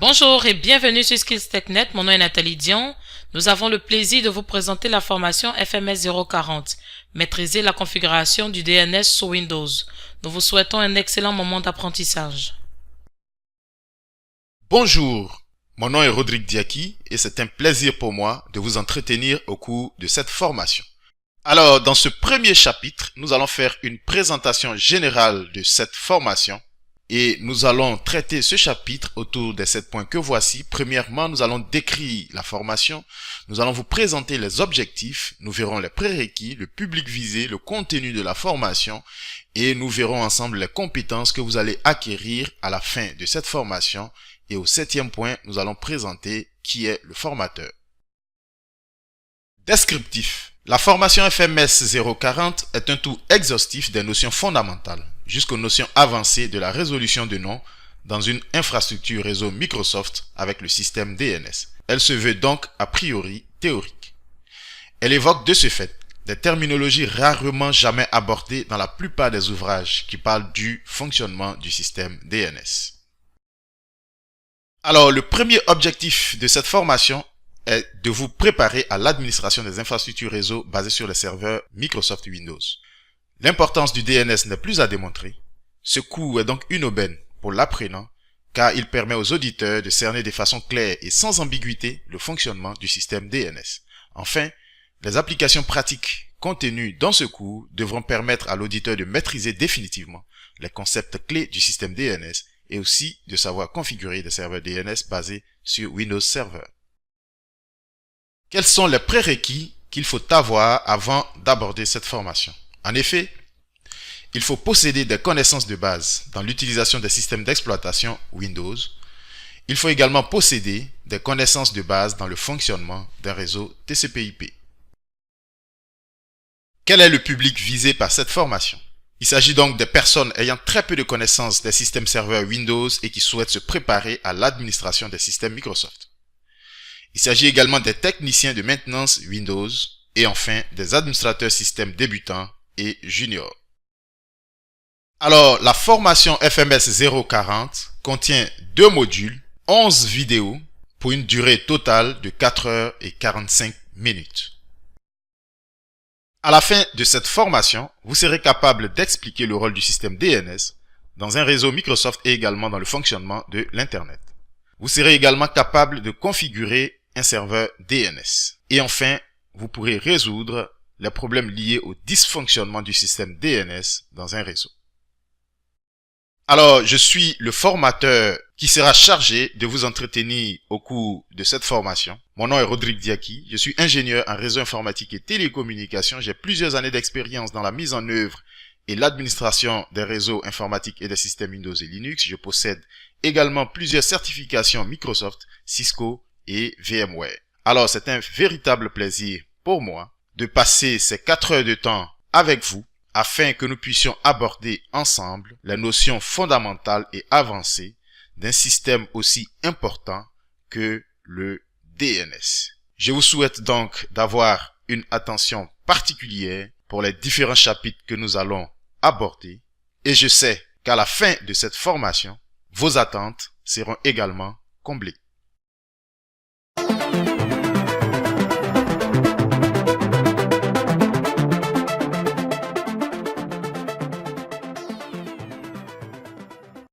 Bonjour et bienvenue sur Skills TechNet, mon nom est Nathalie Dion. Nous avons le plaisir de vous présenter la formation FMS 040, maîtriser la configuration du DNS sous Windows. Nous vous souhaitons un excellent moment d'apprentissage. Bonjour, mon nom est Rodrigue Diaki et c'est un plaisir pour moi de vous entretenir au cours de cette formation. Alors, dans ce premier chapitre, nous allons faire une présentation générale de cette formation et nous allons traiter ce chapitre autour des 7 points que voici. Premièrement, nous allons décrire la formation, nous allons vous présenter les objectifs, nous verrons les prérequis, le public visé, le contenu de la formation et nous verrons ensemble les compétences que vous allez acquérir à la fin de cette formation. Et au 7e point, nous allons présenter qui est le formateur. Descriptif. La formation FMS 040 est un tour exhaustif des notions fondamentales jusqu'aux notions avancées de la résolution de noms dans une infrastructure réseau Microsoft avec le système DNS. Elle se veut donc a priori théorique. Elle évoque de ce fait des terminologies rarement jamais abordées dans la plupart des ouvrages qui parlent du fonctionnement du système DNS. Alors, le premier objectif de cette formation est de vous préparer à l'administration des infrastructures réseau basées sur les serveurs Microsoft Windows. L'importance du DNS n'est plus à démontrer. Ce cours est donc une aubaine pour l'apprenant car il permet aux auditeurs de cerner de façon claire et sans ambiguïté le fonctionnement du système DNS. Enfin, les applications pratiques contenues dans ce cours devront permettre à l'auditeur de maîtriser définitivement les concepts clés du système DNS et aussi de savoir configurer des serveurs DNS basés sur Windows Server. Quels sont les prérequis qu'il faut avoir avant d'aborder cette formation? En effet, il faut posséder des connaissances de base dans l'utilisation des systèmes d'exploitation Windows. Il faut également posséder des connaissances de base dans le fonctionnement d'un réseau TCP/IP. Quel est le public visé par cette formation? Il s'agit donc des personnes ayant très peu de connaissances des systèmes serveurs Windows et qui souhaitent se préparer à l'administration des systèmes Microsoft. Il s'agit également des techniciens de maintenance Windows et enfin des administrateurs systèmes débutants et juniors. Alors, la formation FMS 040 contient 2 modules, 11 vidéos pour une durée totale de 4 heures et 45 minutes. À la fin de cette formation, vous serez capable d'expliquer le rôle du système DNS dans un réseau Microsoft et également dans le fonctionnement de l'Internet. Vous serez également capable de configurer un serveur DNS. Et enfin, vous pourrez résoudre les problèmes liés au dysfonctionnement du système DNS dans un réseau. Alors, je suis le formateur qui sera chargé de vous entretenir au cours de cette formation. Mon nom est Rodrigue Diaki, je suis ingénieur en réseau informatique et télécommunications. J'ai plusieurs années d'expérience dans la mise en œuvre et l'administration des réseaux informatiques et des systèmes Windows et Linux. Je possède également plusieurs certifications Microsoft, Cisco et VMware. Alors, c'est un véritable plaisir pour moi de passer ces 4 heures de temps avec vous afin que nous puissions aborder ensemble les notions fondamentales et avancées d'un système aussi important que le DNS. Je vous souhaite donc d'avoir une attention particulière pour les différents chapitres que nous allons aborder et je sais qu'à la fin de cette formation, vos attentes seront également comblées.